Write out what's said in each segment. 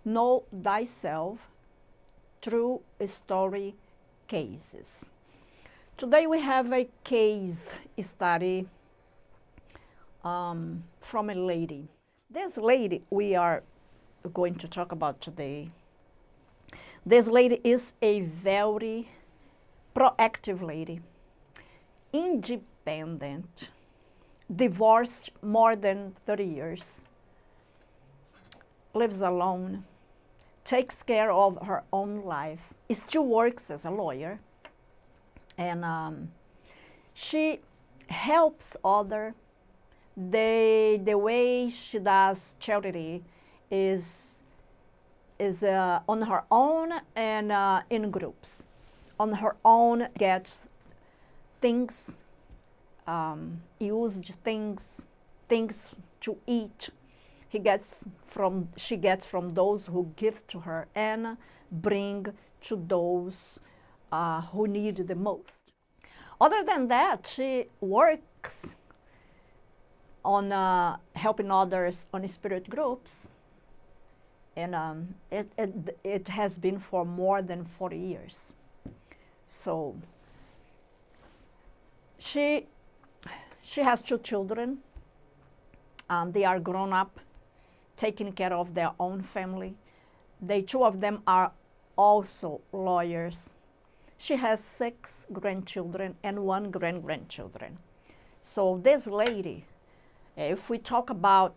Know Thyself, True Story Cases. Today we have a case study from a lady. This lady we are going to talk about today. This lady is a very proactive lady, independent, divorced more than 30 years, lives alone, takes care of her own life, still works as a lawyer, and she helps others. The way she does charity is on her own and in groups. On her own, gets things, used things to eat. She gets from those who give to her and bring to those who need the most. Other than that, she works on helping others on spirit groups, and it has been for more than 40 years. So she has 2 children. They are grown up, taking care of their own family. The 2 of them are also lawyers. She has 6 grandchildren and 1 great-grandchildren. So this lady, if we talk about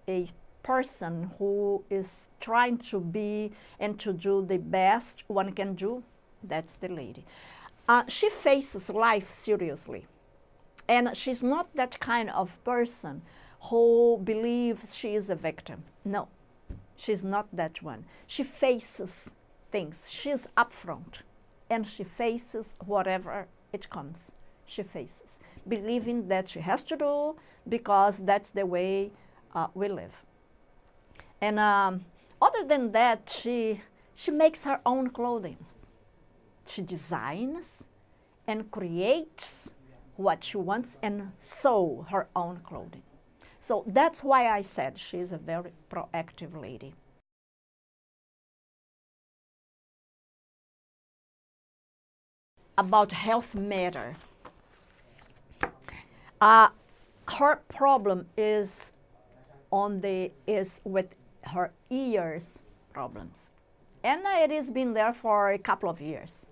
a person who is trying to be and to do the best one can do, that's the lady. She faces life seriously. And she's not that kind of person who believes she is a victim. No, she's not that one. She faces things. She's upfront. And she faces whatever it comes. She faces, believing that she has to do because that's the way we live. And other than that, she makes her own clothing. She designs and creates what she wants and sew her own clothing. So that's why I said she's a very proactive lady. About health matter. Her problem is with her ears problems. And it has been there for a couple of years.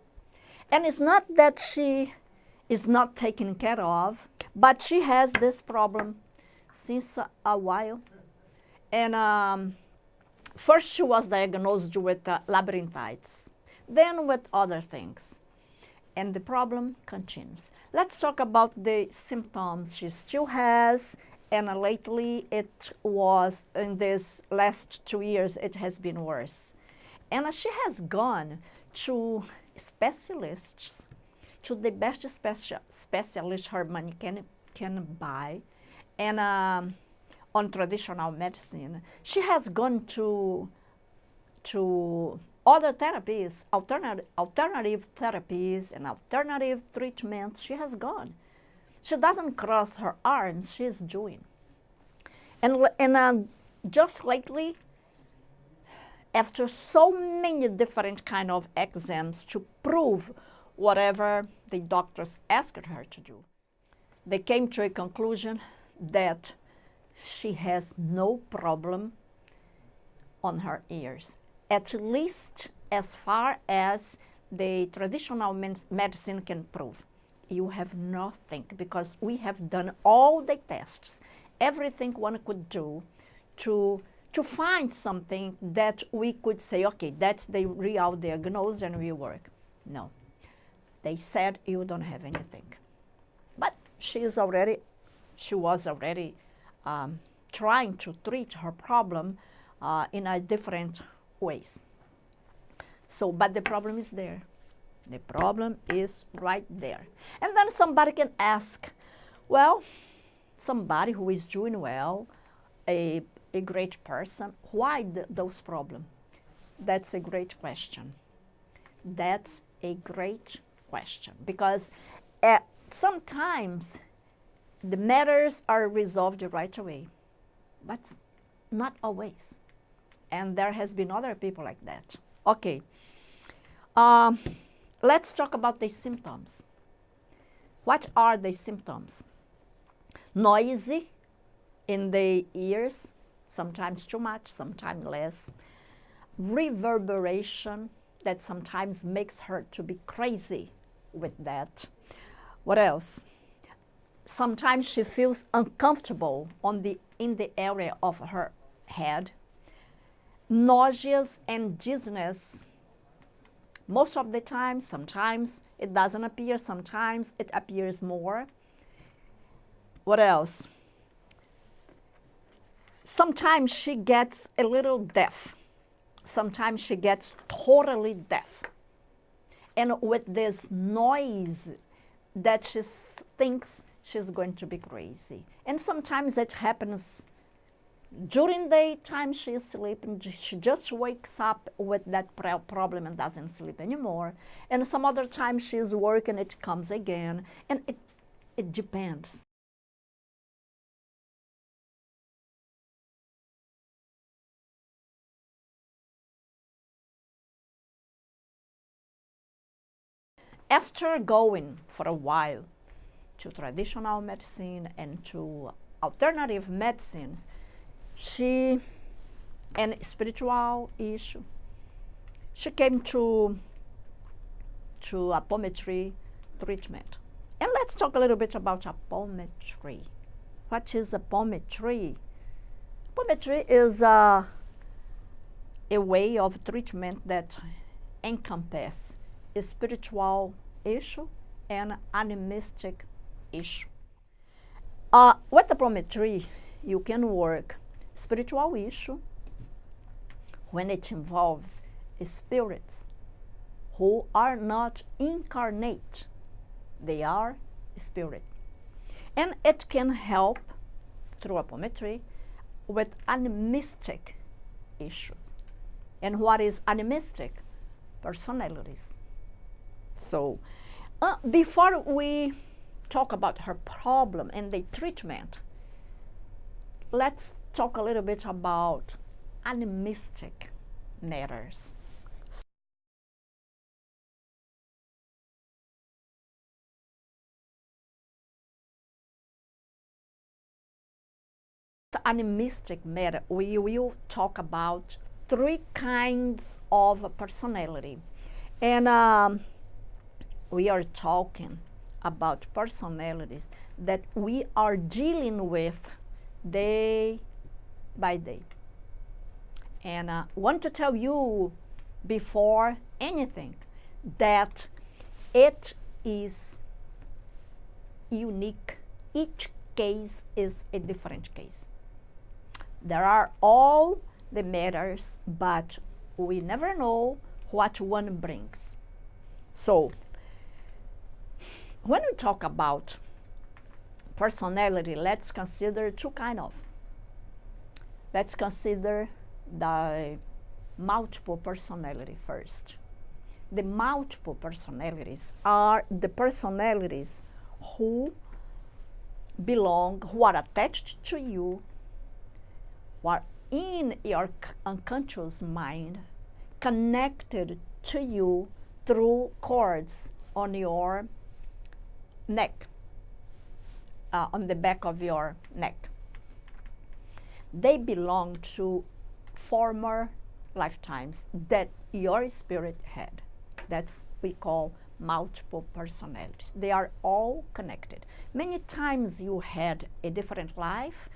And it's not that she is not taken care of, but she has this problem since a while. And first she was diagnosed with labyrinthitis, then with other things. And the problem continues. Let's talk about the symptoms she still has, and lately it was, in this last 2 years, it has been worse. And she has gone to specialists, to the best specialist her money can buy, and on traditional medicine. She has gone to other therapies, alternative therapies and alternative treatments. She has gone. She doesn't cross her arms, she's doing. And just lately, after so many different kind of exams to prove whatever the doctors asked her to do, they came to a conclusion that she has no problem on her ears, at least as far as the traditional medicine can prove. You have nothing, because we have done all the tests, everything one could do to find something that we could say, okay, that's the real diagnosis and we work. No, they said you don't have anything. But she was already trying to treat her problem in a different ways. So, but the problem is there. The problem is right there. And then somebody can ask, well, somebody who is doing well, a great person, why those problems? That's a great question. That's a great question, because sometimes the matters are resolved right away, but not always. And there has been other people like that. Okay, let's talk about the symptoms. What are the symptoms? Noisy in the ears, sometimes too much, sometimes less. Reverberation that sometimes makes her to be crazy with that. What else? Sometimes she feels uncomfortable in the area of her head. Nauseous and dizziness. Most of the time, sometimes it doesn't appear, sometimes it appears more. What else? Sometimes she gets a little deaf. Sometimes she gets totally deaf. And with this noise that she thinks she's going to be crazy. And sometimes it happens during the time she is sleeping. She just wakes up with that problem and doesn't sleep anymore. And some other time she's working, it comes again. And it depends. After going for a while to traditional medicine and to alternative medicines, and spiritual issue, she came to Apometry treatment. And let's talk a little bit about Apometry. What is Apometry? Apometry is a way of treatment that encompasses a spiritual issue and animistic issue. With Apometry, you can work spiritual issue when it involves spirits who are not incarnate. They are spirit. And it can help through Apometry with animistic issues. And what is animistic? Personalities. So, before we talk about her problem and the treatment, let's talk a little bit about animistic matters. The animistic matter, we will talk about 3 kinds of personality. And we are talking about personalities that we are dealing with day by day. And I want to tell you before anything that it is unique. Each case is a different case. There are all the matters, but we never know what one brings. So, when we talk about personality, let's consider 2 kinds of. Let's consider the multiple personality first. The multiple personalities are the personalities who belong, who are attached to you, who are in your unconscious mind, connected to you through cords on your neck, on the back of your neck. They belong to former lifetimes that your spirit had. That's we call multiple personalities. They are all connected. Many times you had a different life.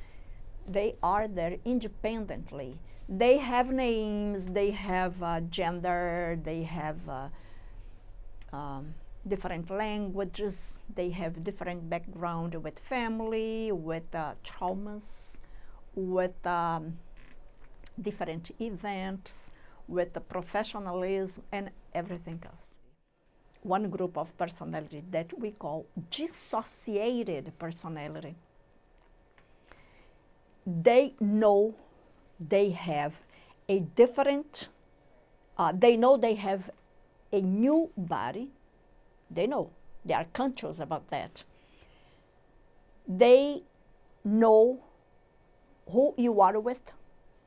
They are there independently. They have names, they have gender, they have different languages, they have different background with family, with traumas, with different events, with the professionalism and everything else. One group of personality that we call dissociated personality. They know they have a different, they know they have a new body. They know, they are conscious about that. They know who you are with,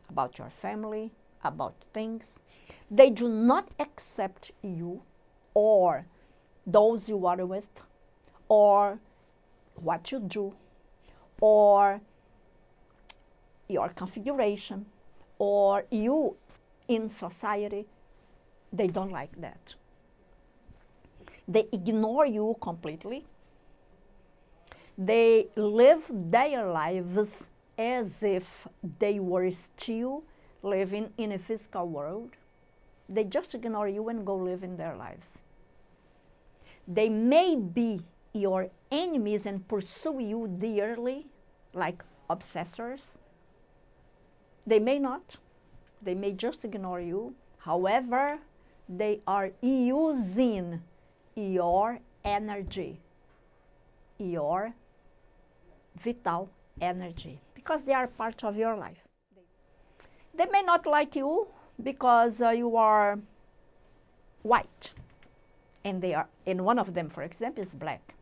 about your family, about things. They do not accept you or those you are with, or what you do, or your configuration, or you in society. They don't like that. They ignore you completely. They live their lives as if they were still living in a physical world. They just ignore you and go live in their lives. They may be your enemies and pursue you dearly, like obsessors. They may not. They may just ignore you. However, they are using your energy, your vital energy, because they are part of your life. They may not like you because you are white, and one of them, for example, is black,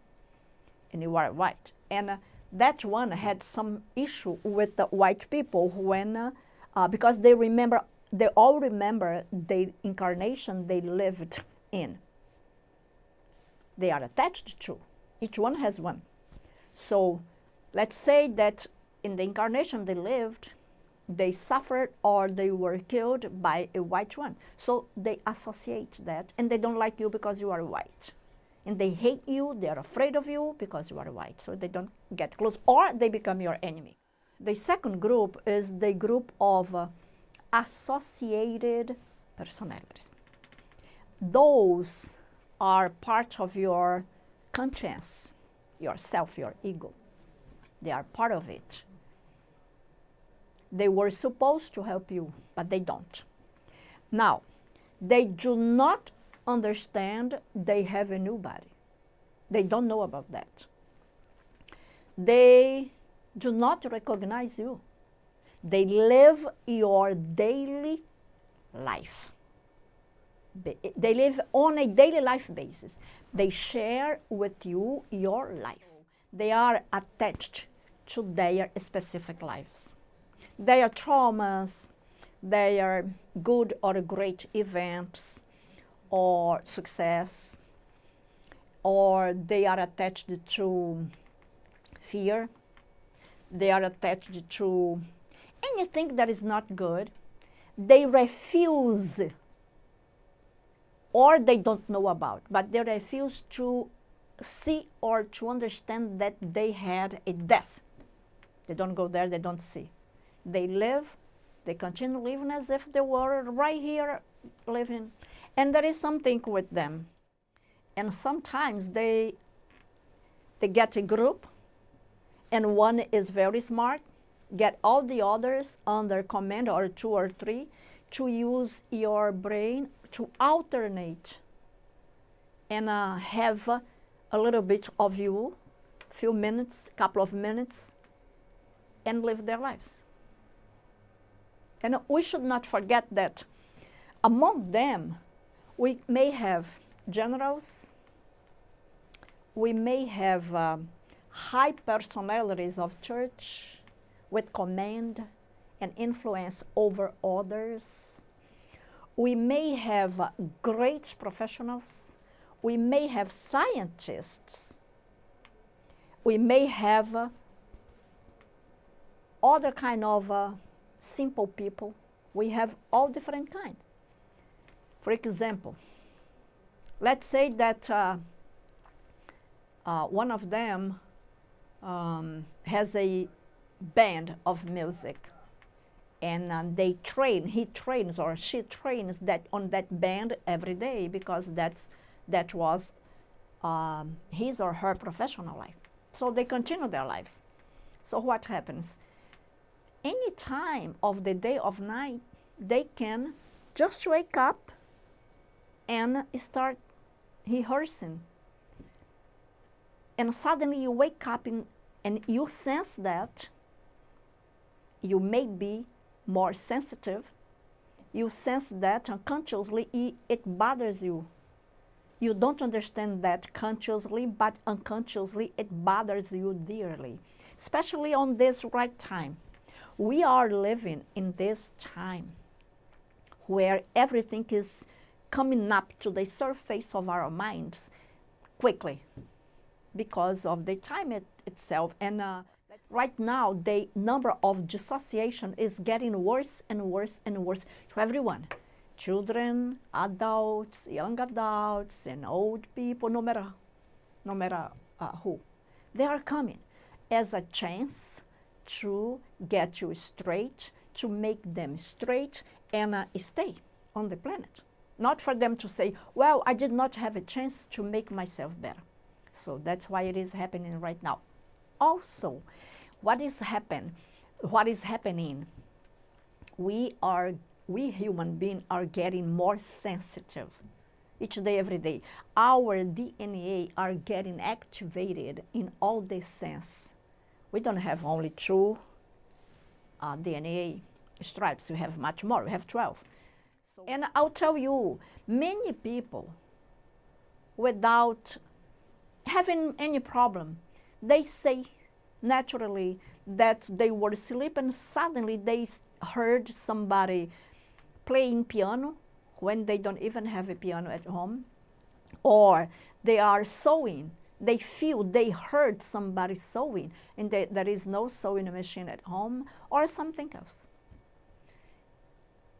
and you are white. And that one had some issue with the white people when, because they all remember the incarnation they lived in. They are attached to. Each one has one. So let's say that in the incarnation they lived, they suffered or they were killed by a white one. So they associate that, and they don't like you because you are white. And they hate you, they are afraid of you because you are white. So they don't get close, or they become your enemy. The second group is the group of associated personalities. Those are part of your conscience, your self, your ego. They are part of it. They were supposed to help you, but they don't. Now, they do not understand they have a new body. They don't know about that. They do not recognize you. They live your daily life. They live on a daily life basis. They share with you your life. They are attached to their specific lives. Their traumas, their good or great events or success, or they are attached to fear. They are attached to anything that is not good. They refuse, or they don't know about, but they refuse to see or to understand that they had a death. They don't go there, they don't see. They live, they continue living as if they were right here living. And there is something with them. And sometimes they get a group, and one is very smart, get all the others under command, or two or three, to use your brain to alternate and have a little bit of you, few minutes, couple of minutes, and live their lives. And we should not forget that among them, we may have generals, we may have high personalities of church with command and influence over others. We may have great professionals. We may have scientists. We may have other kind of simple people. We have all different kinds. For example, let's say that one of them has a band of music, and he trains or she trains that on that band every day, because that was his or her professional life. So they continue their lives. So what happens? Any time of the day or night, they can just wake up and start rehearsing. And suddenly you wake up and you sense that you may be more sensitive. You sense that unconsciously it bothers you. You don't understand that consciously, but unconsciously it bothers you dearly, especially on this right time. We are living in this time where everything is coming up to the surface of our minds quickly because of the time itself. And right now, the number of dissociation is getting worse and worse and worse to everyone. Children, adults, young adults, and old people, no matter who. They are coming as a chance to get you straight, to make them straight and stay on the planet. Not for them to say, well, I did not have a chance to make myself better. So that's why it is happening right now. Also, what is happening? We human beings are getting more sensitive each day, every day. Our DNA are getting activated in all the sense. We don't have only 2 DNA stripes. We have much more. We have 12. And I'll tell you, many people, without having any problem, they say naturally that they were sleeping and suddenly they heard somebody playing piano when they don't even have a piano at home, or they are sewing. They heard somebody sewing, and there is no sewing machine at home, or something else.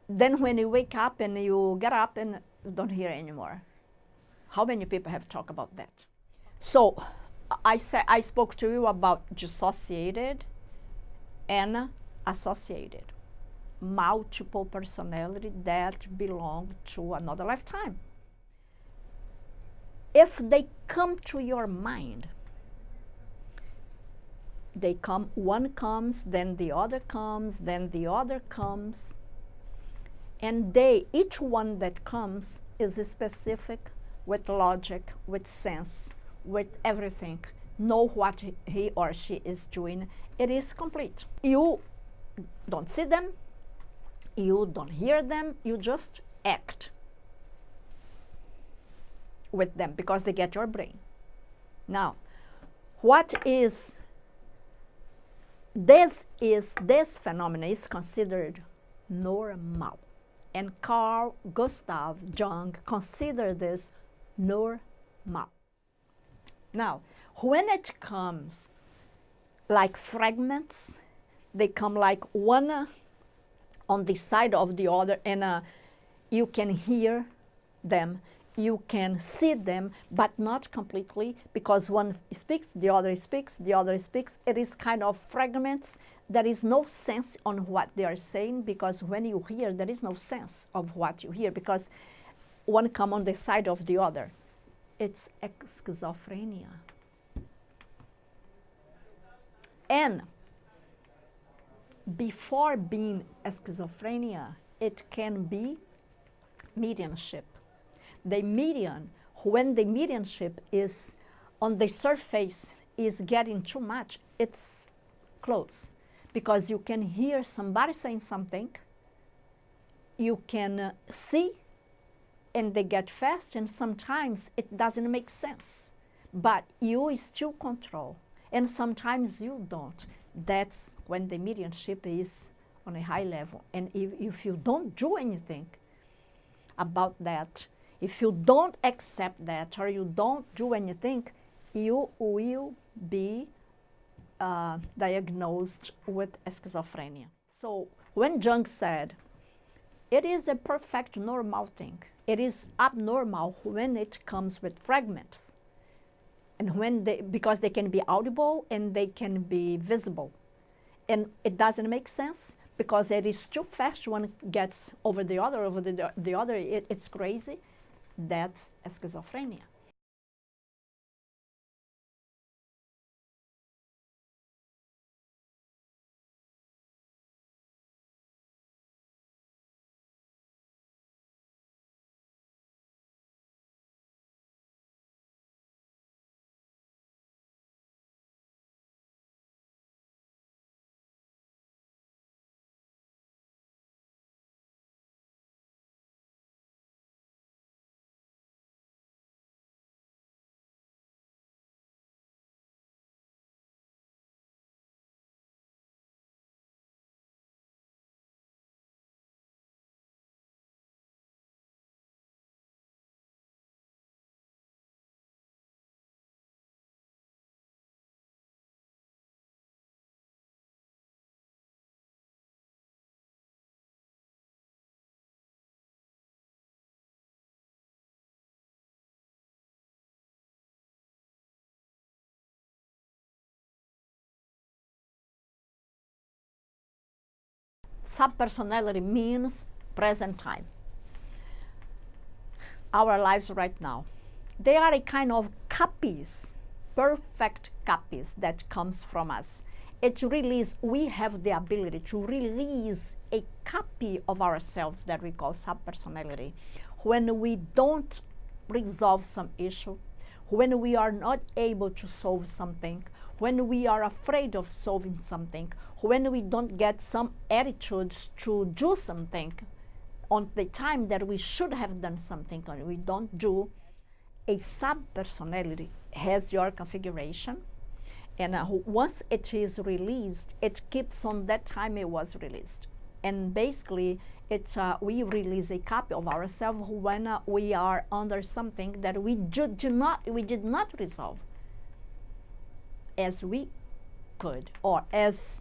Then when you wake up and you get up and you don't hear anymore. How many people have talked about that? So I spoke to you about dissociated and associated. Multiple personality that belong to another lifetime. If they come to your mind, they come, one comes, then the other comes, then the other comes, and each one that comes is specific with logic, with sense, with everything. Know what he or she is doing. It is complete. You don't see them, you don't hear them, you just act with them because they get your brain. Now, this phenomenon is considered normal. And Carl Gustav Jung considered this normal. Now, when it comes like fragments, they come like one on the side of the other, and you can hear them, you can see them, but not completely, because one speaks, the other speaks, the other speaks. It is kind of fragments. There is no sense on what they are saying, because when you hear, there is no sense of what you hear, because one comes on the side of the other. It's schizophrenia. And before being schizophrenia, it can be mediumship. The medium, when the mediumship is on the surface, is getting too much, it's close. Because you can hear somebody saying something, you can see, and they get fast, and sometimes it doesn't make sense. But you still control, and sometimes you don't. That's when the mediumship is on a high level. And if you don't do anything about that, if you don't accept that, or you don't do anything, you will be diagnosed with schizophrenia. So when Jung said, it is a perfect normal thing, it is abnormal when it comes with fragments, and because they can be audible and they can be visible. And it doesn't make sense, because it is too fast. One gets over the other, it's crazy. That's schizophrenia. Subpersonality means present time. Our lives right now. They are a kind of copies, perfect copies that comes from us. We have the ability to release a copy of ourselves that we call subpersonality. When we don't resolve some issue, when we are not able to solve something, when we are afraid of solving something, when we don't get some attitudes to do something on the time that we should have done something and we don't do, a subpersonality has your configuration, and once it is released, it keeps on that time it was released. And basically, we release a copy of ourselves when we are under something that we did not resolve as we could, or as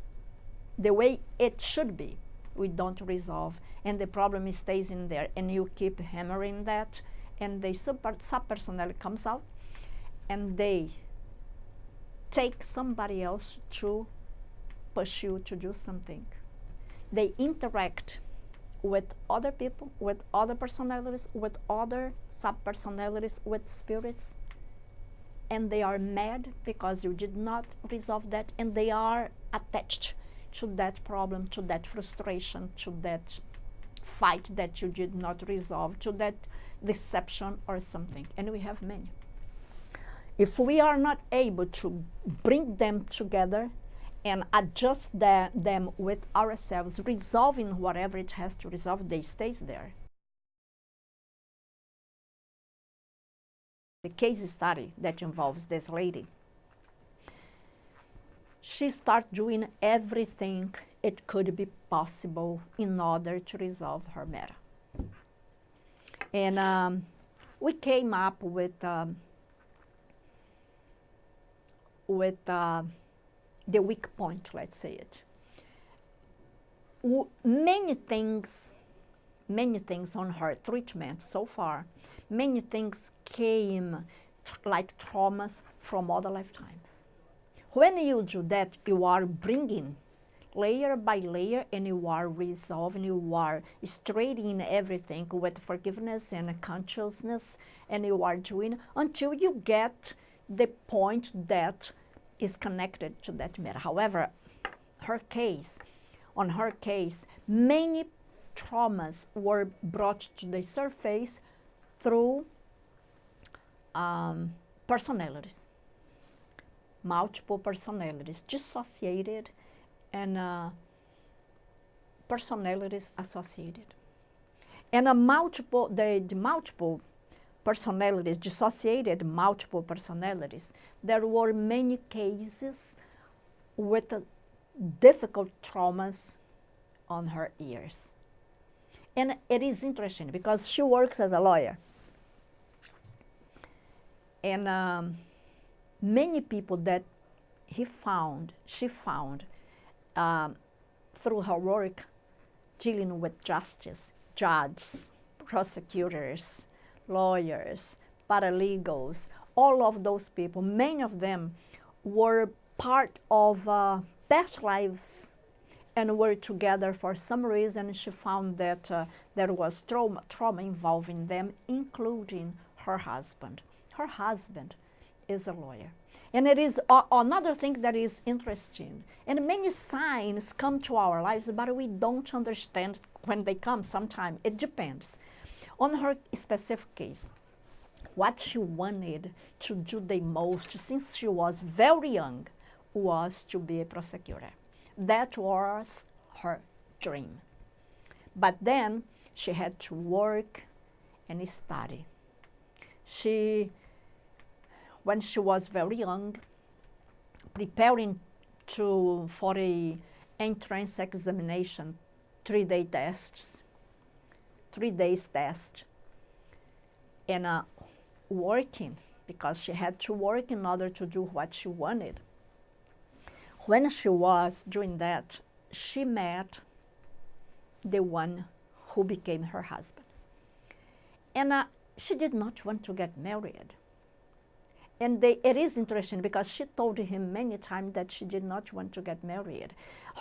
the way it should be. We don't resolve, and the problem stays in there, and you keep hammering that, and the subpersonality comes out, and they take somebody else to push you to do something. They interact with other people, with other personalities, with other subpersonalities, with spirits, and they are mad because you did not resolve that, and they are attached to that problem, to that frustration, to that fight that you did not resolve, to that deception or something. And we have many. If we are not able to bring them together and adjust them with ourselves, resolving whatever it has to resolve, they stays there. The case study that involves this lady, she started doing everything it could be possible in order to resolve her matter. And we came up with the weak point, let's say it. Many things on her treatment so far, many things came like traumas from other lifetimes. When you do that, you are bringing layer by layer, and you are resolving, you are straightening everything with forgiveness and consciousness, and you are doing until you get the point that is connected to that matter. However, on her case, many traumas were brought to the surface through personalities, multiple personalities, dissociated, and personalities associated. And the multiple personalities, dissociated multiple personalities, there were many cases with difficult traumas on her ears. And it is interesting because she works as a lawyer. And many people that she found through her work dealing with justice, judges, prosecutors, lawyers, paralegals, all of those people, many of them were part of past lives and were together for some reason. She found that there was trauma involving them, including her husband. Her husband is a lawyer. And it is another thing that is interesting. And many signs come to our lives, but we don't understand when they come. Sometimes it depends. On her specific case, what she wanted to do the most since she was very young was to be a prosecutor. That was her dream. But then she had to work and study. When she was very young, preparing for a entrance examination, 3 days test, and working, because she had to work in order to do what she wanted. When she was doing that, she met the one who became her husband. And she did not want to get married. And it is interesting because she told him many times that she did not want to get married.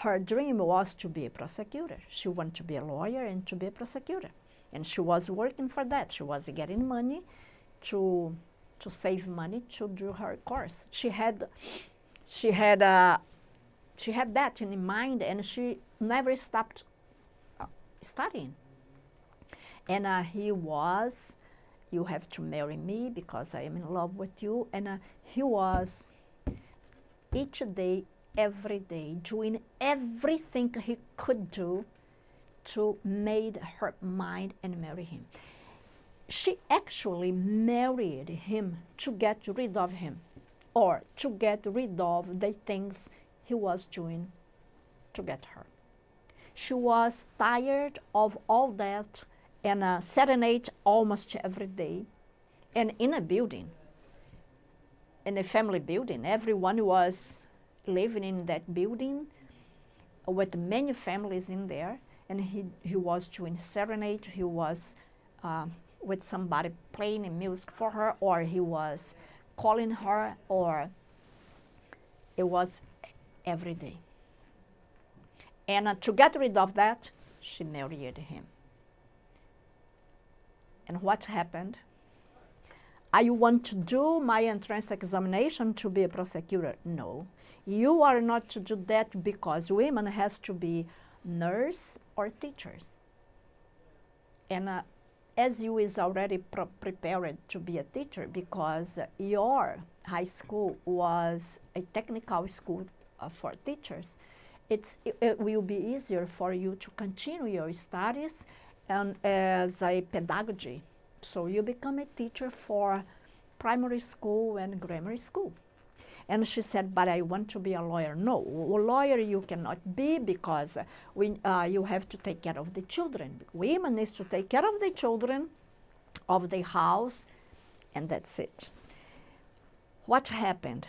Her dream was to be a prosecutor. She wanted to be a lawyer and to be a prosecutor. And she was working for that. She was getting money to save money to do her course. She had that in mind, and she never stopped studying. And he was, you have to marry me because I am in love with you. And he was each day, every day, doing everything he could do to make her mind and marry him. She actually married him to get rid of him, or to get rid of the things he was doing to get her. She was tired of all that, and serenade almost every day. And in a building, in a family building, everyone was living in that building with many families in there, and he was doing serenade. He was with somebody playing music for her, or he was calling her, or it was every day. And to get rid of that, she married him. And what happened? I want to do my entrance examination to be a prosecutor. No, you are not to do that, because women has to be nurse or teachers. And as you is already prepared to be a teacher, because your high school was a technical school for teachers, it will be easier for you to continue your studies and as a pedagogy. So you become a teacher for primary school and grammar school. And she said, but I want to be a lawyer. No, a lawyer you cannot be, because you have to take care of the children. Women need to take care of the children, of the house, and that's it. What happened?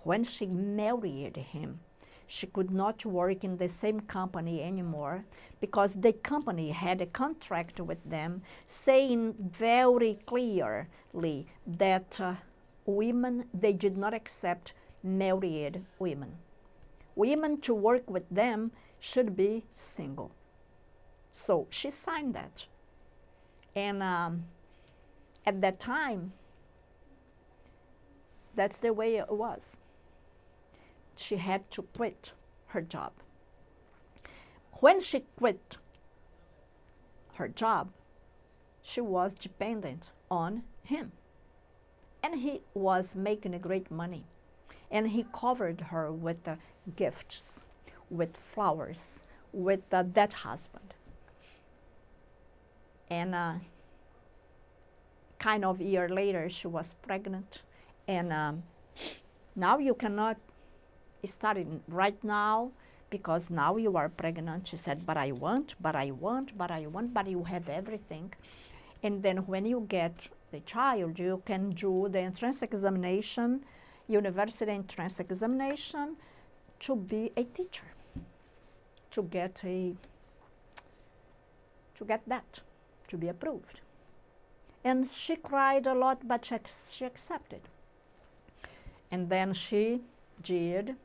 When she married him, she could not work in the same company anymore, because the company had a contract with them saying very clearly that women, they did not accept married women. Women to work with them should be single. So she signed that. And at that time, that's the way it was. She had to quit her job. When she quit her job, she was dependent on him. And he was making a great money. And he covered her with gifts, with flowers, with that husband. And kind of a year later, she was pregnant. And now you cannot start it right now, because now you are pregnant. She said, but I want, but you have everything. And then when you get the child, you can do the entrance examination, university entrance examination, to be a teacher, to get that, to be approved. And she cried a lot, but she accepted. And then she did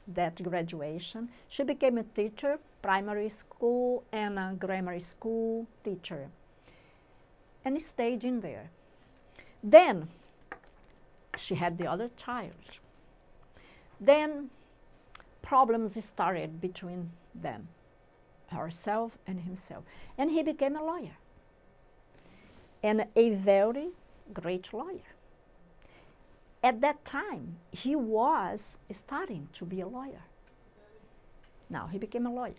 that graduation. She became a teacher, primary school and a grammar school teacher, and stayed in there. Then she had the other child. Then problems started between them, herself and himself. And he became a lawyer, and a very great lawyer. At that time, he was starting to be a lawyer. Now he became a lawyer.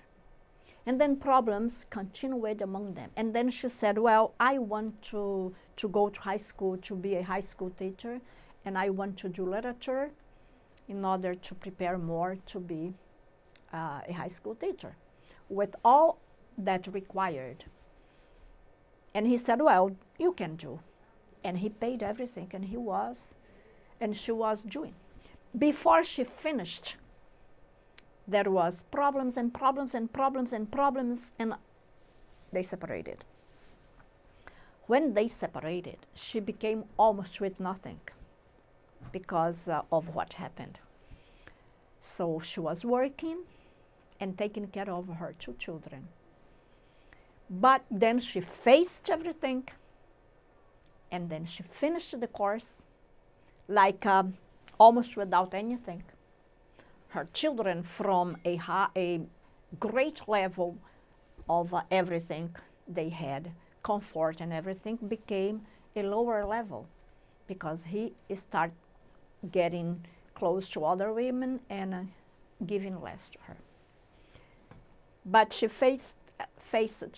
And then problems continued among them. And then she said, well, I want to go to high school to be a high school teacher, and I want to do literature in order to prepare more to be a high school teacher, with all that required. And he said, well, you can do. And he paid everything, and she was doing. Before she finished, there was problems and problems and problems and problems, and they separated. When they separated, she became almost with nothing. because of what happened. So she was working and taking care of her 2 children. But then she faced everything, and then she finished the course like almost without anything. Her children, from a great level of everything they had, comfort and everything, became a lower level because he started getting close to other women and giving less to her. But she faced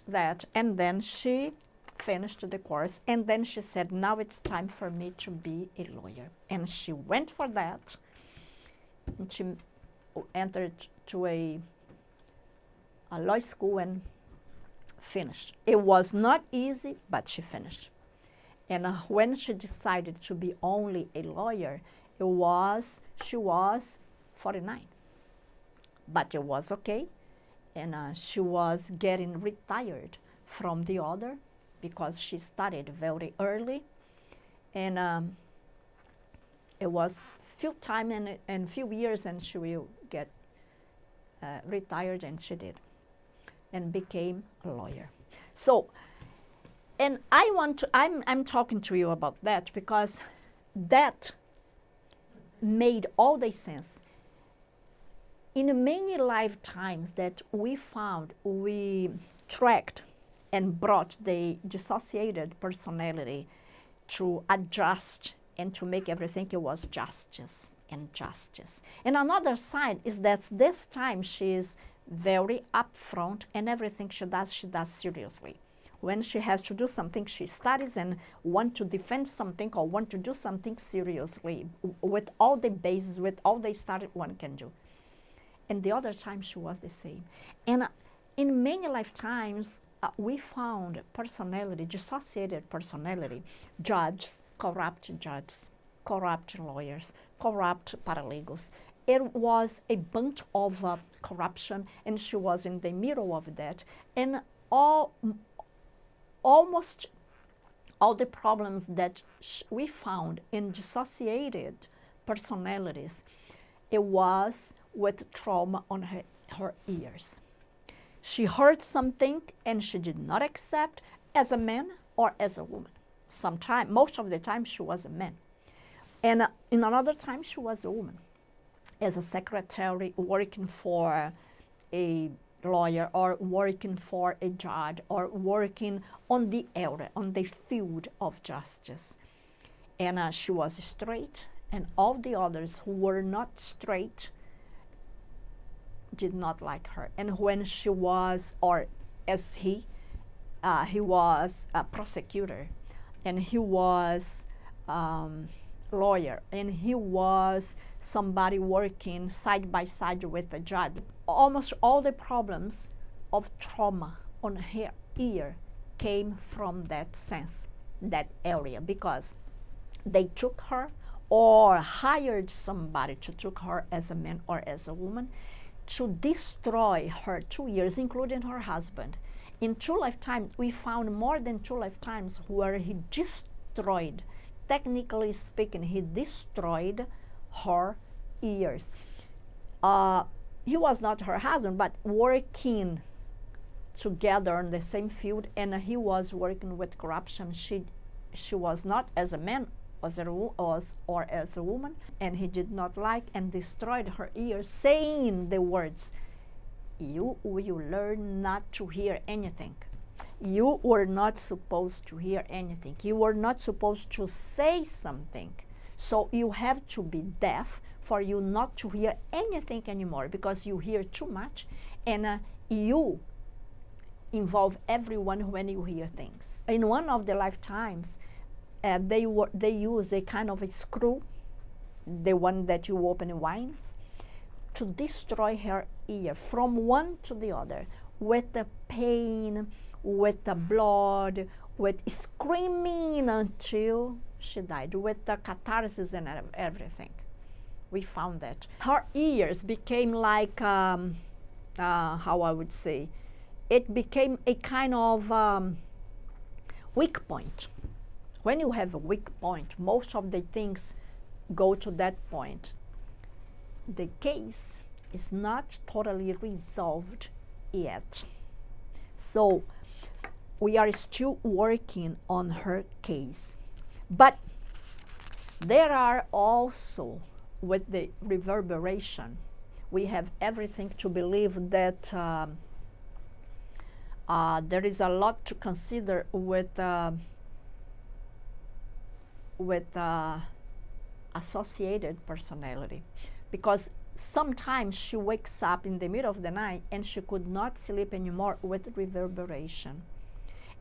that, and then she finished the course, and then she said, now it's time for me to be a lawyer. And she went for that, and she entered to a law school and finished. It was not easy, but she finished. And when she decided to be only a lawyer, she was 49. But it was okay, and she was getting retired from the other because she started very early, and it was few time and few years, and she will get retired, and she did, and became a lawyer. So, and I'm talking to you about that because that made all the sense. In many lifetimes that we tracked and brought the dissociated personality to adjust and to make everything it was justice and justice. And another side is that this time she is very upfront, and everything she does seriously. When she has to do something, she studies and want to defend something or want to do something seriously with all the bases, with all the study one can do. And the other time she was the same. And in many lifetimes, we found personality, dissociated personality, judges, corrupt lawyers, corrupt paralegals. It was a bunch of corruption, and she was in the middle of that. And almost all the problems that we found in dissociated personalities, it was with trauma on her ears. She heard something and she did not accept as a man or as a woman. Most of the time she was a man. And in another time she was a woman, as a secretary working for a lawyer or working for a judge or working on the area, on the field of justice. And she was straight, and all the others who were not straight did not like her. And when she was, or as he was a prosecutor, and he was lawyer, and he was somebody working side by side with a judge. Almost all the problems of trauma on her ear came from that sense, that area, because they took her or hired somebody to take her as a man or as a woman to destroy her 2 years, including her husband. In 2 lifetimes, we found more than 2 lifetimes where he destroyed, technically speaking, he destroyed her ears. He was not her husband, but working together in the same field, and he was working with corruption. She was not as a man or as a woman, and he did not like and destroyed her ears, saying the words, "You will learn not to hear anything. You were not supposed to hear anything. You were not supposed to say something. So you have to be deaf for you not to hear anything anymore, because you hear too much, and you involve everyone when you hear things." In one of the lifetimes, they use a kind of a screw, the one that you open in wines, to destroy her ear from one to the other, with the pain, with the blood, with screaming until she died, with the catharsis and everything. We found that. Her ears became like, how I would say, it became a kind of weak point. When you have a weak point, most of the things go to that point. The case is not totally resolved yet. So we are still working on her case. But there are also, with the reverberation, we have everything to believe that there is a lot to consider with associated personality, because sometimes she wakes up in the middle of the night and she could not sleep anymore with reverberation.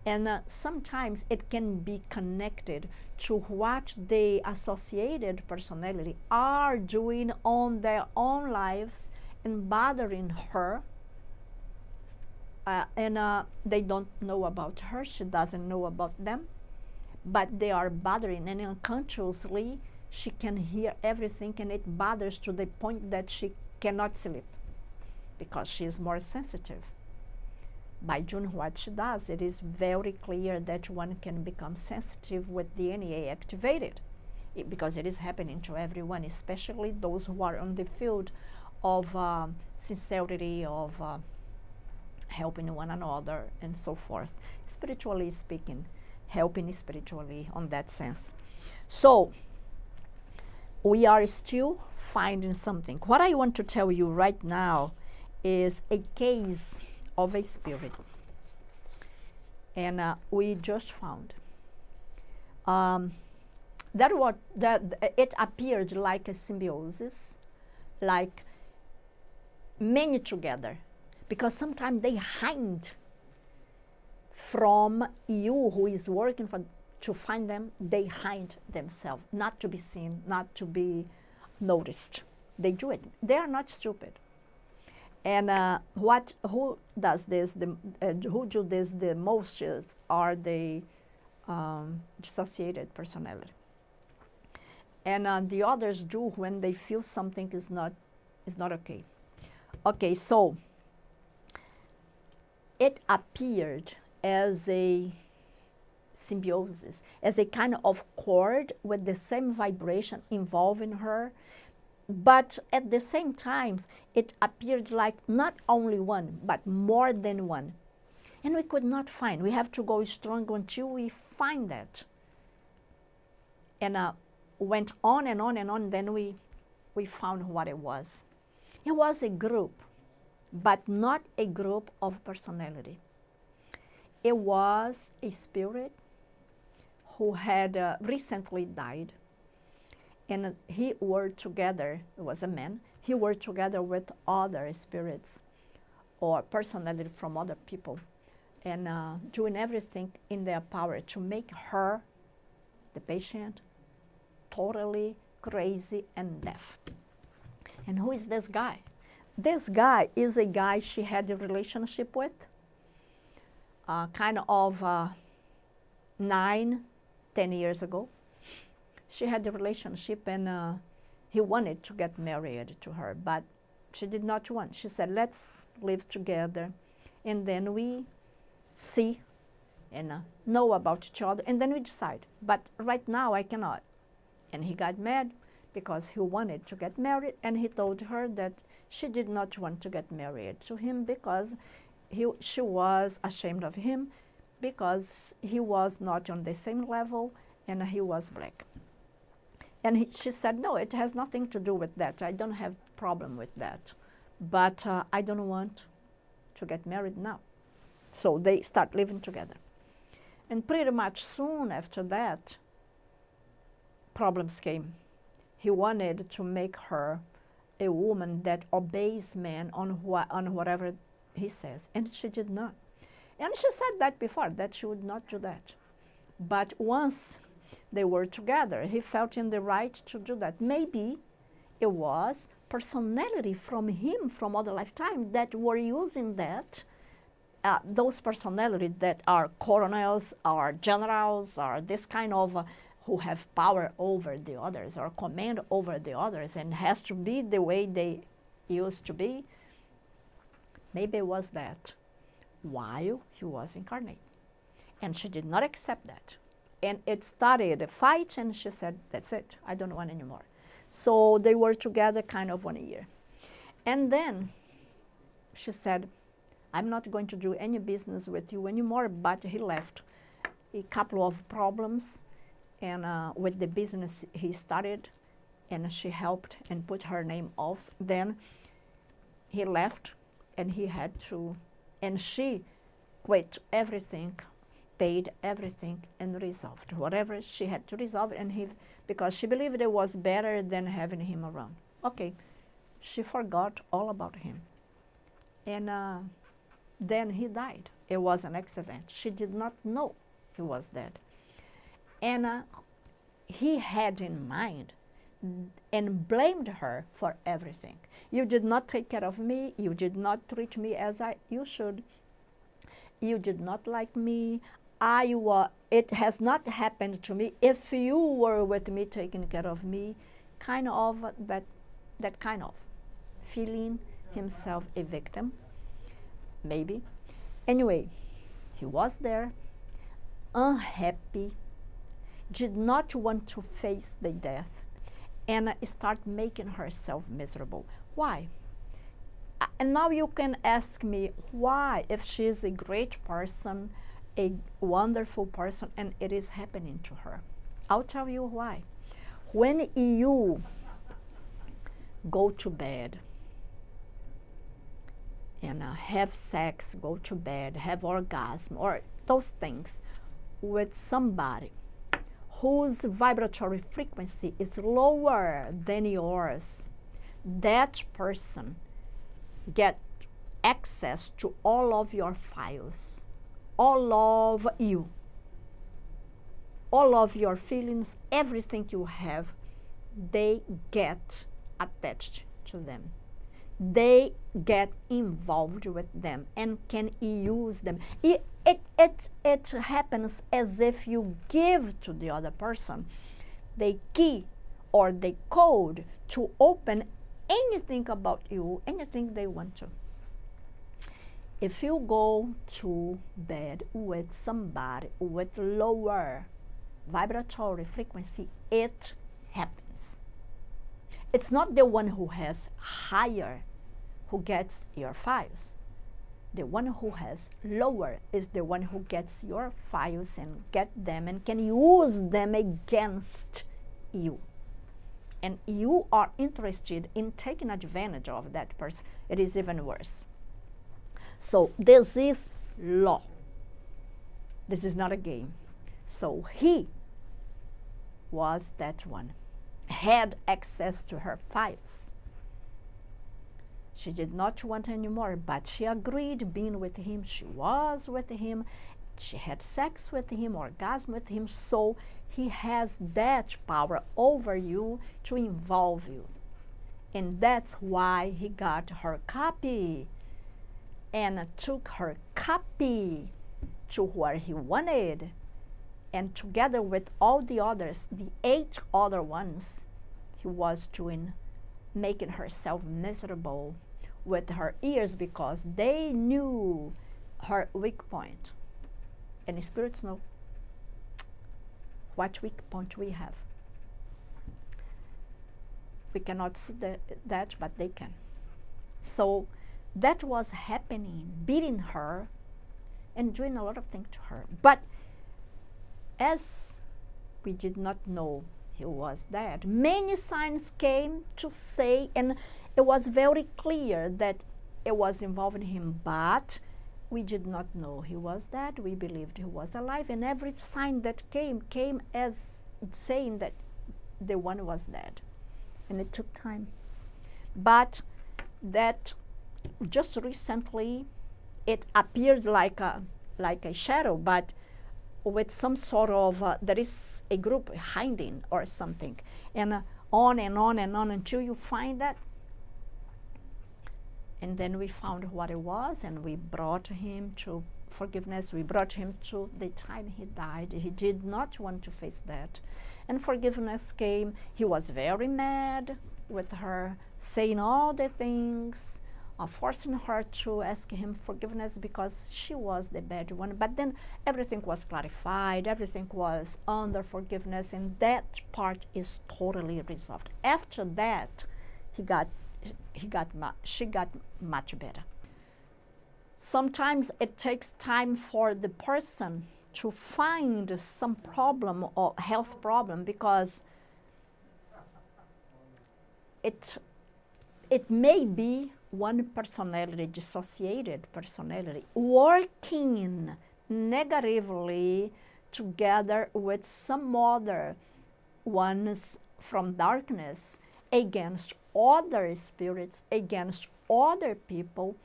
And sometimes it can be connected to what the associated personality are doing on their own lives and bothering her. And they don't know about her, she doesn't know about them, but they are bothering, and unconsciously she can hear everything, and it bothers to the point that she cannot sleep because she is more sensitive. By doing what she does, it is very clear that one can become sensitive with DNA activated, because it is happening to everyone, especially those who are on the field of sincerity, of helping one another, and so forth. Spiritually speaking, helping spiritually on that sense. So we are still finding something. What I want to tell you right now is a case of a spirit, and we just found that it appeared like a symbiosis, like many together, because sometimes they hide from you who is working to find them. They hide themselves, not to be seen, not to be noticed. They do it. They are not stupid. And who does this? Who do this the most are the dissociated personality. And the others do when they feel something is not okay. Okay, so it appeared as a symbiosis, as a kind of cord with the same vibration involving her. But at the same time, it appeared like not only one, but more than one. And we could not find. We have to go strong until we find that. And went on and on and on. Then we found what it was. It was a group, but not a group of personality. It was a spirit who had recently died. And he worked together, it was a man, he worked together with other spirits or personality from other people, and doing everything in their power to make her, the patient, totally crazy and deaf. And who is this guy? This guy is a guy she had a relationship with, kind of 9-10 years ago. She had a relationship, and he wanted to get married to her, but she did not want. She said, let's live together, and then we see and know about each other, and then we decide. But right now I cannot. And he got mad because he wanted to get married, and he told her that she did not want to get married to him because she was ashamed of him, because he was not on the same level and he was black. And she said, no, it has nothing to do with that. I don't have a problem with that. But I don't want to get married now. So they start living together. And pretty much soon after that, problems came. He wanted to make her a woman that obeys men on whatever he says. And she did not. And she said that before, that she would not do that. But once they were together, he felt in the right to do that. Maybe it was personality from him from other lifetime that were using that, those personalities that are colonels or generals or this kind of who have power over the others or command over the others and has to be the way they used to be. Maybe it was that while he was incarnate. And she did not accept that. And it started a fight, and she said, that's it, I don't want anymore. So they were together kind of 1 year. And then she said, I'm not going to do any business with you anymore, but he left. A couple of problems and with the business he started, and she helped and put her name also. Then he left, and he had to, and she quit everything, paid everything, and resolved whatever she had to resolve, and he, because she believed it was better than having him around. Okay, she forgot all about him. And then he died. It was an accident. She did not know he was dead. And he had in mind and blamed her for everything. You did not take care of me. You did not treat me as you should. You did not like me. It has not happened to me. If you were with me, taking care of me, kind of that kind of feeling himself a victim, maybe. Anyway, he was there, unhappy, did not want to face the death, and start making herself miserable. Why? And now you can ask me why, if she is a great person, a wonderful person, and it is happening to her. I'll tell you why. When you go to bed and have sex, go to bed, have orgasm, or those things with somebody whose vibratory frequency is lower than yours, that person get access to all of your files, all of you, all of your feelings, everything you have, they get attached to them. They get involved with them and can use them. It happens as if you give to the other person the key or the code to open anything about you, anything they want to. If you go to bed with somebody with lower vibratory frequency, it happens. It's not the one who has higher who gets your files. The one who has lower is the one who gets your files and get them and can use them against you. And you are interested in taking advantage of that person. It is even worse. So this is law. This is not a game. So he was that one, had access to her files. She did not want anymore, but she agreed being with him. She was with him. She had sex with him, orgasm with him. So he has that power over you to involve you. And that's why he got her copy and took her copy to where he wanted. And together with all the others, the 8 other ones, he was doing, making herself miserable with her ears because they knew her weak point. And spirits know what weak point we have. We cannot see that, but they can. So that was happening, beating her and doing a lot of things to her. But as we did not know he was dead, many signs came to say, and it was very clear that it was involving him, but we did not know he was dead. We believed he was alive, and every sign that came as saying that the one was dead. And it took time. But that just recently it appeared like a shadow, but with some sort of, there is a group hiding or something. And on and on and on until you find that. And then we found what it was, and we brought him to forgiveness. We brought him to the time he died. He did not want to face that. And forgiveness came. He was very mad with her, saying all the things, forcing her to ask him forgiveness because she was the bad one. But then everything was clarified, everything was under forgiveness, and that part is totally resolved. After that, she got much better. Sometimes it takes time for the person to find some problem or health problem, because it may be one personality, dissociated personality, working negatively together with some other ones from darkness against other spirits, against other people,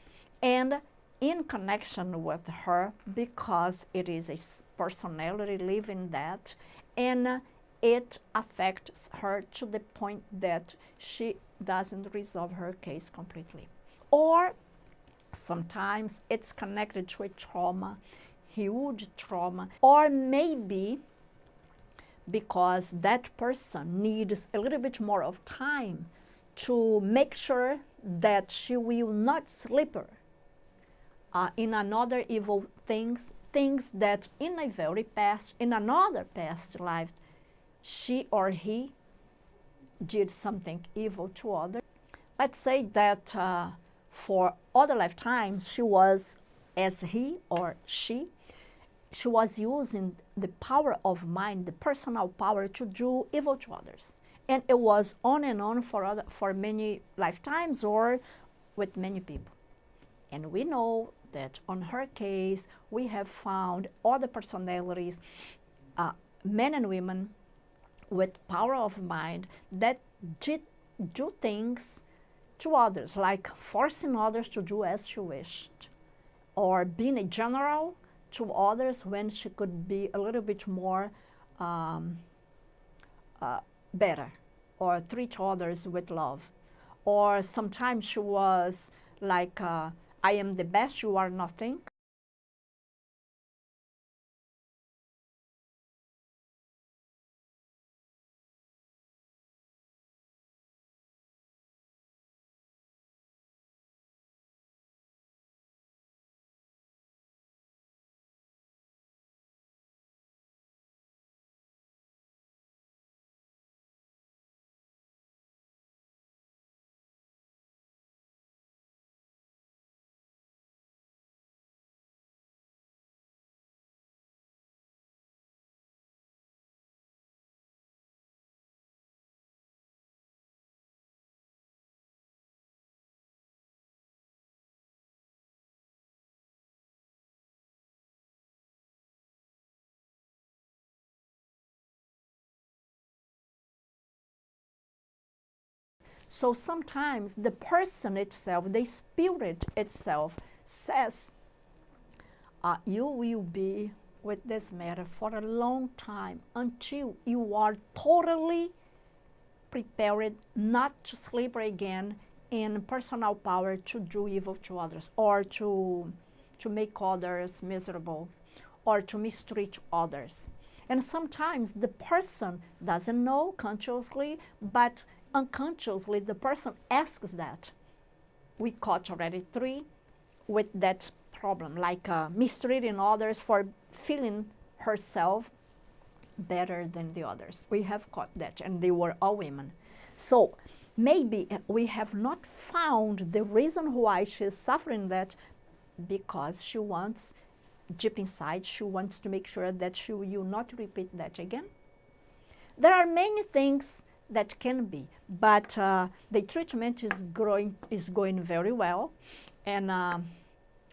and in connection with her, because it is a personality living that, and it affects her to the point that she doesn't resolve her case completely. Or sometimes it's connected to a trauma, huge trauma, or maybe because that person needs a little bit more of time to make sure that she will not slip in another evil things that in another past life, she or he did something evil to others. Let's say that for other lifetimes, she was, as he or she was using the power of mind, the personal power, to do evil to others. And it was on and on for many lifetimes or with many people. And we know that on her case, we have found other personalities, men and women with power of mind, that do things to others, like forcing others to do as she wished, or being a general to others when she could be a little bit more better, or treat others with love. Or sometimes she was like, I am the best, you are nothing. So sometimes the person itself, the spirit itself, says, you will be with this matter for a long time until you are totally prepared not to slip again in personal power to do evil to others, or to make others miserable, or to mistreat others. And sometimes the person doesn't know consciously, but unconsciously the person asks that. We caught already 3 with that problem, like mistreating others for feeling herself better than the others. We have caught that, and they were all women. So maybe we have not found the reason why she is suffering that, because she wants, deep inside, she wants to make sure that she will not repeat that again. There are many things that can be, but the treatment is going very well, and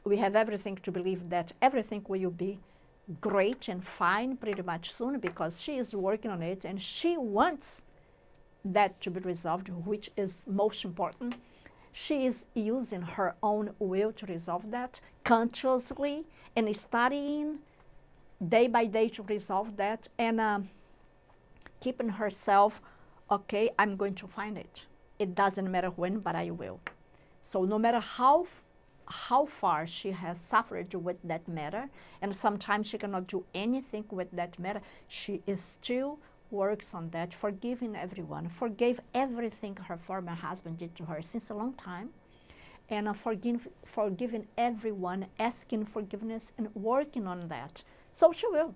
we have everything to believe that everything will be great and fine pretty much soon, because she is working on it and she wants that to be resolved, which is most important. She is using her own will to resolve that consciously, and studying day by day to resolve that, and keeping herself, okay, I'm going to find it. It doesn't matter when, but I will. So no matter how far she has suffered with that matter, and sometimes she cannot do anything with that matter, she is still works on that, forgiving everyone, forgave everything her former husband did to her since a long time, and forgiving everyone, asking forgiveness and working on that. So she will.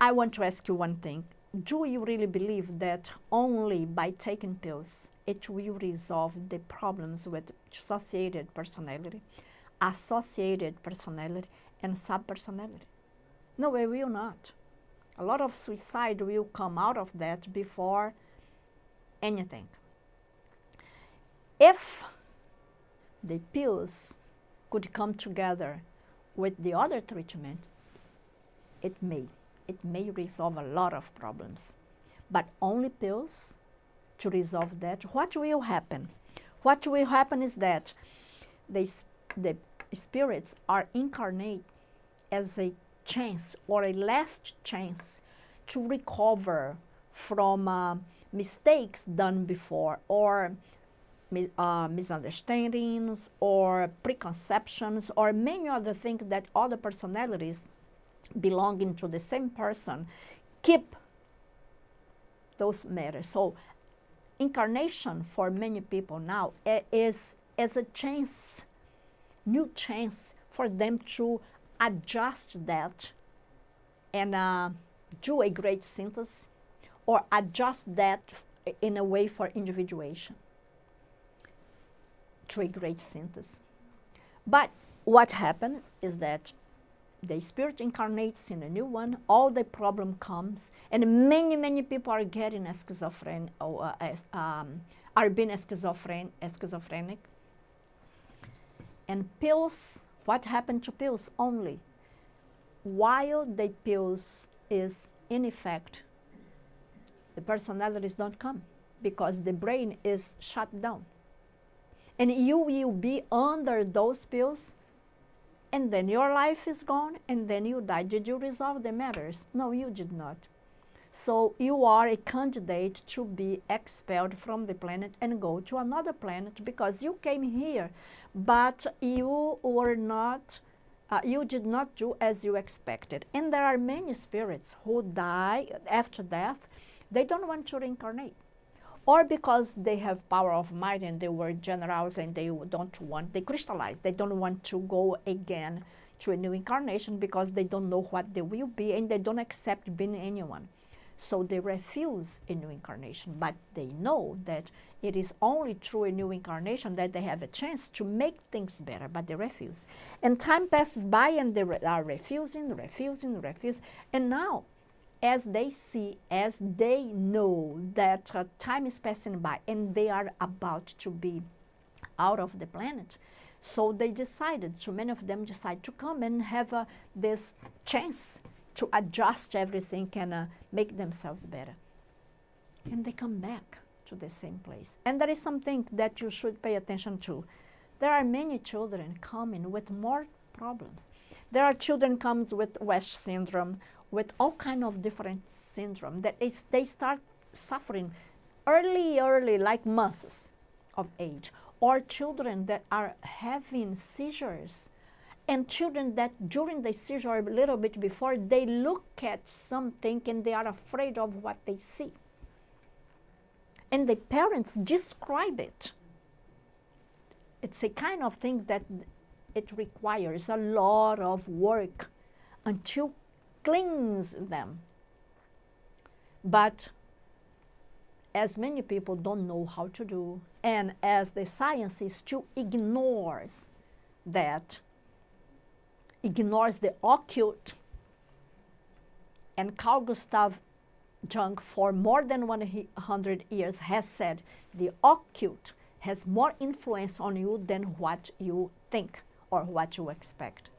I want to ask you one thing. Do you really believe that only by taking pills it will resolve the problems with associated personality, and subpersonality? No, it will not. A lot of suicide will come out of that before anything. If the pills could come together with the other treatment, it may resolve a lot of problems. But only pills to resolve that, what will happen? What will happen is that the spirits are incarnate as a chance or a last chance to recover from mistakes done before, or misunderstandings, or preconceptions, or many other things that other personalities belonging to the same person keep those matters. So incarnation for many people now is as a chance, new chance for them to adjust that and do a great synthesis, or adjust that in a way for individuation to a great synthesis. But what happens is that the spirit incarnates in a new one, all the problem comes, and many people are getting schizophrenic, are being schizophrenic. And pills, what happened to pills? Only while the pills is in effect, the personalities don't come, because the brain is shut down. And you will be under those pills, and then your life is gone, and then you die. Did you resolve the matters? No, you did not. So you are a candidate to be expelled from the planet and go to another planet, because you came here, but you were not, you did not do as you expected. And there are many spirits who die after death. They don't want to reincarnate, or because they have power of mind and they were generals and they don't want, they crystallize, they don't want to go again to a new incarnation because they don't know what they will be, and they don't accept being anyone. So they refuse a new incarnation, but they know that it is only through a new incarnation that they have a chance to make things better, but they refuse. And time passes by and they are refusing, and now, as they see, as they know that time is passing by and they are about to be out of the planet, so they decided, so many of them decide to come and have this chance to adjust everything and make themselves better. And they come back to the same place. And there is something that you should pay attention to. There are many children coming with more problems. There are children comes with West syndrome, with all kind of different syndrome that they start suffering early, like months of age, or children that are having seizures, and children that during the seizure, a little bit before, they look at something and they are afraid of what they see. and the parents describe it. It's a kind of thing that it requires a lot of work until cleanse them. But as many people don't know how to do, and as the science still ignores that, ignores the occult, and Carl Gustav Jung for more than 100 years has said the occult has more influence on you than what you think or what you expect.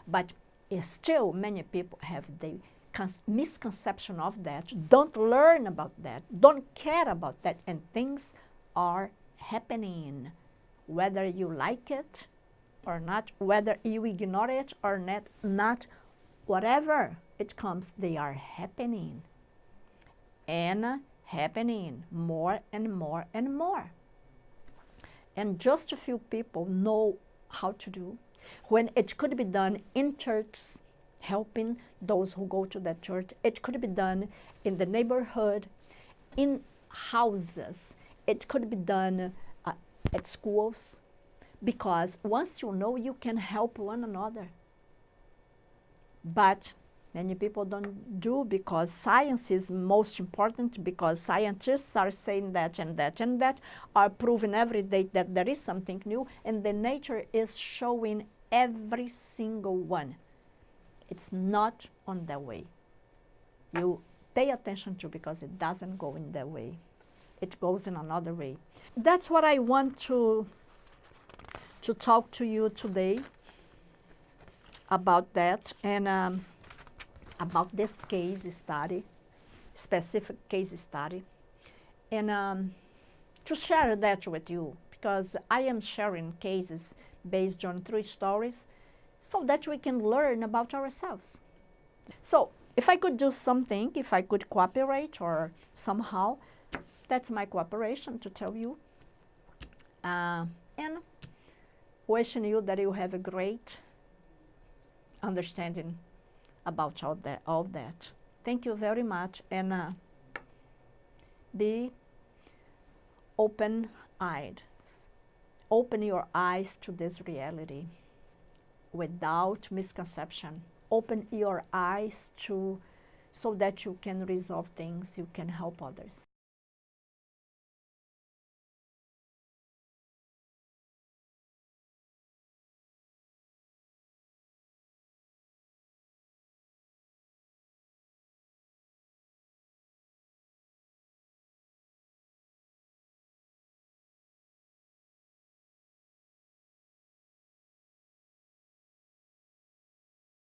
But still many people have the misconception of that, don't learn about that, don't care about that, and things are happening, whether you like it or not, whether you ignore it or not, whatever it comes, they are happening, and happening more and more and more. And just a few people know how to do, when it could be done in churches, helping those who go to that church. It could be done in the neighborhood, in houses. It could be done at schools, because once you know, you can help one another. But many people don't do, because science is most important, because scientists are saying that and that and that, are proving every day that there is something new, and the nature is showing every single one. It's not on that way. You pay attention to, because it doesn't go in that way. It goes in another way. That's what I want to talk to you today about that, and about this case study, specific case study, and to share that with you, because I am sharing cases based on 3 stories, so that we can learn about ourselves. So if I could do something, if I could cooperate or somehow, that's my cooperation to tell you. And wishing you that you have a great understanding about all that. Thank you very much, and be open-eyed. Open your eyes to this reality without misconception. Open your eyes so that you can resolve things, you can help others.